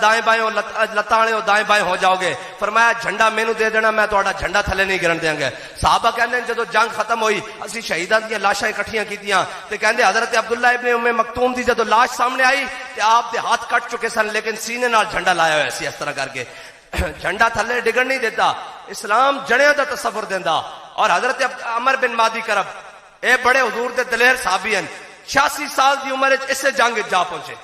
دائیں بائیں لتانے ہو دائیں بائیں ہو جاؤ گے. فرمایا جھنڈا مینوں دے دینا میں تہاڈا جھنڈا تھلے نہیں گرن دیاں گے. صحابہ کہندے جدو جنگ ختم ہوئی اسی شہیداں دی لاشاں اکٹھیاں کیتیاں تے کہندے حضرت عبداللہ ابن ام مکتوم دی جدو لاش سامنے آئی تے آپ دے ہاتھ کٹ چکے سن لیکن سینے نال جھنڈا لایا ہوا سی اس طرح کر کے. جھنڈا تھلے ڈگن نہیں دیتا. اسلام جڑیاں دا تصور دیندا. اور حضرت عمر بن مادی کرب اے بڑے حضور دے دلیر صحابی ہیں. 86 سال دی عمر وچ اسے جنگ جا پہنچے.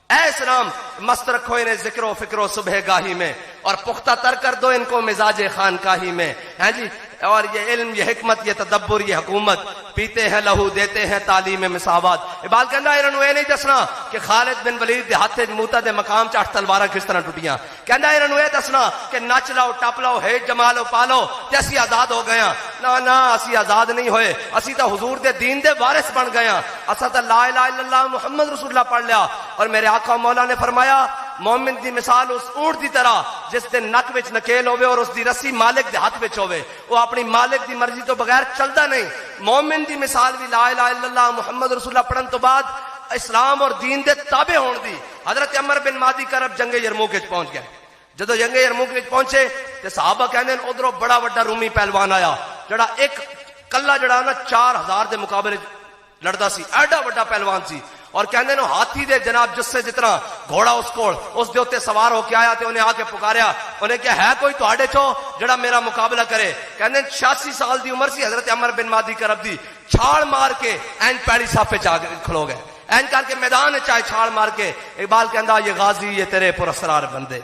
اے اسلام مست رکھو انہیں ذکر و فکر و صبح گاہی میں اور پختہ تر کر دو ان کو مزاج خانقاہی میں. ہیں جی اور یہ علم یہ حکمت یہ تدبر یہ حکومت پیتے ہیں لہو دیتے ہیں تعلیم مساوات. اقبال کہندا انہوں اے نہیں دسنا کہ خالد بن ولید دے ہاتھ موتا دے مقام چ 8 تلواراں کس طرح ٹوٹیاں. کہندا انہوں اے دسنا کہ نچ لاؤ ٹپ لاؤ ہے جمالو پالو تے اسی آزاد ہو گئے. نہ اسی آزاد نہیں ہوئے. اسی تا حضور دے دین دے وارث بن گئے. اسا تا لا الہ الا اللہ محمد رسول اللہ پڑھ لیا. اور میرے آقا مولا نے فرمایا مومن دی مثال اس اونٹ دی طرح جس دے نک وچ نکیل ہوئے اور اس دی رسی مالک دے ہاتھ وچ ہوئے. وہ اپنی مالک دی مرضی تو بغیر چلدا نہیں. مومن دی مثال بھی لا الہ الا اللہ محمد رسول اللہ پڑھن تو بعد اسلام اور دین دے تابع ہون دی. حضرت عمر بن مادی کرب جنگ یرموک وچ پہنچ گئے. جدو جنگ یرموک وچ پہنچے تے صحابہ کہندے ادھروں بڑا بڑا رومی پہلوان آیا جڑا ایک کلا جڑا نا 4000 دے مقابلے لڑدا سی. ایڈا بڑا پہلوان سی. اور کہندے نو ہاتھی دے جناب جس سے جتنا گھوڑا اس کول اس دے اوتے سوار ہو کے آیا تے انہیں آ کے پکاریا. انہیں کہ ہے کوئی تواڈے چو جڑا میرا مقابلہ کرے. کہندے 86 سال دی عمر سی حضرت عمر بن مادی کرب دی. چھال مار کے این پیڑی صف وچ آ کھلو گئے. این کر کے میدان چاہے چھال مار کے. اقبال کہندا یہ غازی یہ تیرے پراسرار بندے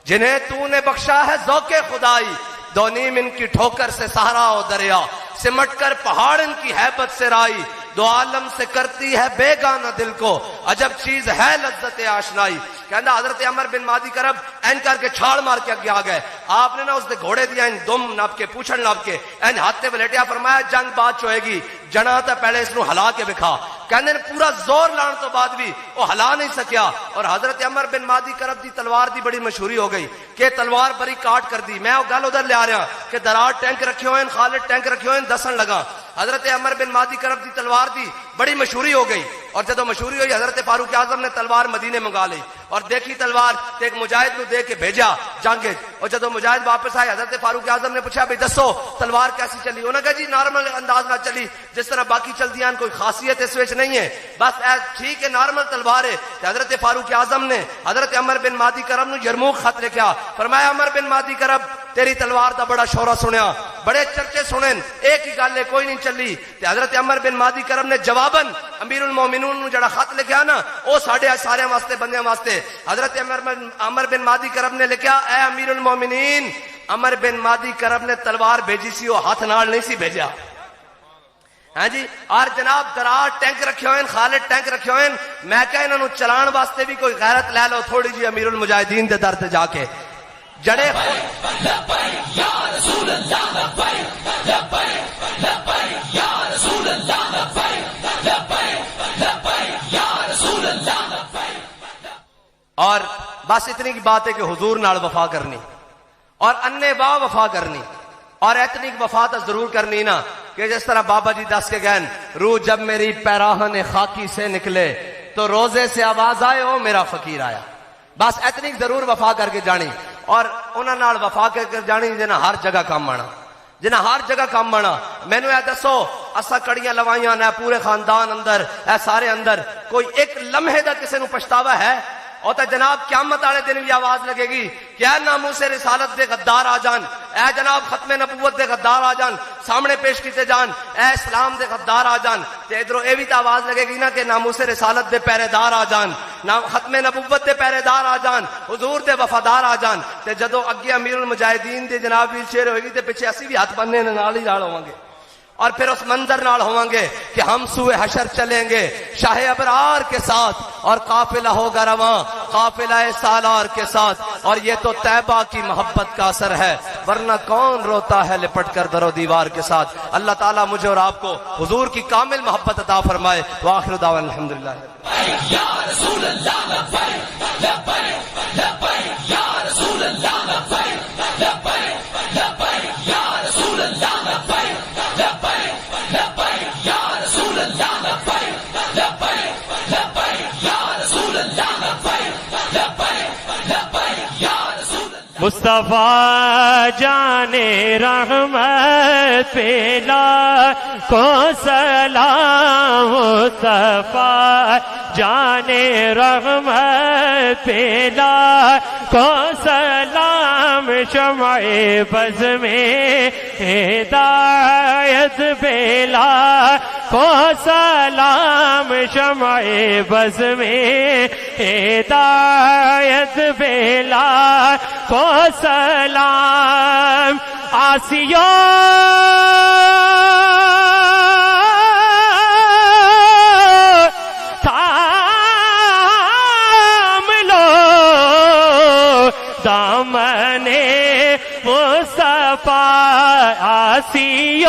جنہیں تو نے بخشا ہے ذوق خدائی. دو نیم ان کی ٹھوکر سے صحرا و دریا سمٹ کر پہاڑ ان کی ہیبت سے رائی. دو عالم سے کرتی ہے بیگانہ دل کو عجب چیز ہے لذت آشنائی. کہندا حضرت عمر بن مادی کرب این کر کے چھال مار کے اگے آ گئے. آپ نے نا اس دے گھوڑے دیا ان دم ناپ کے پوچھن ناپ کے این ہاتھ تے لٹیا. فرمایا جنگ بات چوئے گی جنا تا پہلے اس نو ہلا کے بکھا. کہندے پورا زور لان تو بعد بھی وہ ہلا نہیں سکیا. اور حضرت عمر بن مادی کرب دی تلوار دی بڑی مشہوری ہو گئی کہ تلوار بڑی کاٹ کر دی. میں وہ گل ادھر لے آ رہا کہ درار ٹینک رکھے ہوئے خالد ٹینک رکھے ہوئے دسن لگا. حضرت عمر بن مادی کرب دی تلوار دی بڑی مشہوری ہو گئی. اور جدو مشہوری ہوئی حضرت فاروق اعظم نے تلوار مدینے منگا لی اور دیکھی تلوار تے ایک مجاہد نو دے کے بھیجا جنگ. اور جدو مجاہد واپس آئے حضرت فاروق اعظم نے پوچھا بھئی دسو تلوار کیسی چلی. انہوں نے کہا جی نارمل انداز نہ چلی جس طرح باقی چلدیاں کوئی خاصیت اس وچ نہیں ہے بس ٹھیک ہے نارمل تلوار ہے. حضرت فاروق اعظم نے حضرت عمر بن مادی کرب نو یرموک خط لکھا. فرمایا عمر بن مادی کرب تیری تلوار دا بڑا شورا سنیا بڑے چرچے سنن ایک ہی گل ہے کوئی نہیں چلی. تے حضرت عمر بن مادی کرب نے جواباً امیر المومنون نو جڑا خط لکھیا نا او ساڈے سارے واسطے بندیاں واسطے حضرت عمر بن مادی کرب نے لکھیا اے امیر المومنین عمر بن مادی کرب نے تلوار بھیجی سی وہ ہاتھ نال نہیں سی بھیجا. ہاں جی اور جناب درار ٹینک رکھے ہوئے خالد ٹینک رکھے ہوئے. میں کہا انہوں چلان واسطے بھی کوئی غیرت لے لو تھوڑی جی امیر المجاہدین دے در تے جا کے جڑے اور بس اتنی کی بات ہے کہ حضور نال وفا کرنی اور انے واہ وفا کرنی اور اتنی وفا تو ضرور کرنی نا کہ جس طرح بابا جی دس کے گئے روح جب میری پیراہن خاکی سے نکلے تو روزے سے آواز آئے او میرا فقیر آیا. بس اتنی ضرور وفا کر کے جانی اور انہاں نال وفا کر کے جانی جنہاں ہر جگہ کام آنا جنہاں ہر جگہ کام آنا. مینوں اے دسو اسا کڑیاں لوائیاں نہ پورے خاندان اندر اے سارے اندر کوئی ایک لمحے دا کسے نو پچھتاوا ہے؟ اور تو جناب قیامت والے دن بھی آواز لگے گی کہ اے ناموس رسالت دے غدار آ جان اے جناب ختم نبوت دے غدار آ جان سامنے پیش کیتے جان اے اسلام دے غدار آ جان. تے ادھروں اے بھی تو آواز لگے گی نا کہ ناموس رسالت دے پہرے دار آ جان ختم نبوت دے پہرے دار آ جان حضور دے وفادار آ جان. تے جدو اگے امیر المجاہدین دے جناب ویل چیئر ہوئے گی تے پیچھے اسی بھی ہاتھ بننے نال ہی نال ہوواں گے اور پھر اس منظر نال ہوواں گے کہ ہم سوئے حشر چلیں گے شاہ ابرار کے ساتھ اور قافلہ ہوگا رواں قافلہ سالار کے ساتھ. اور یہ تو طیبہ کی محبت کا اثر ہے ورنہ کون روتا ہے لپٹ کر در و دیوار کے ساتھ. اللہ تعالیٰ مجھے اور آپ کو حضور کی کامل محبت عطا فرمائے. وآخر دعوانا الحمدللہ. یا رسول اللہ لبیک لبیک لبیک یا رسول اللہ لبیک لبیک لبیک یا رسول اللہ لبیک لبیک لبیک یا رسول اللہ لبیک لبیک لبیک یا رسول اللہ لبیک لبیک لبیک مصطفیٰ جان رحمت پہ لاکھوں سلام، مصطفیٰ جان رحمت پہ لاکھوں سلام، شمع بز میں ہدایت پہ لاکھوں سلام، شمع بز میں ہدایت پہ لاکھوں سلام، آسیہ دامن مصطفیٰ، آسیہ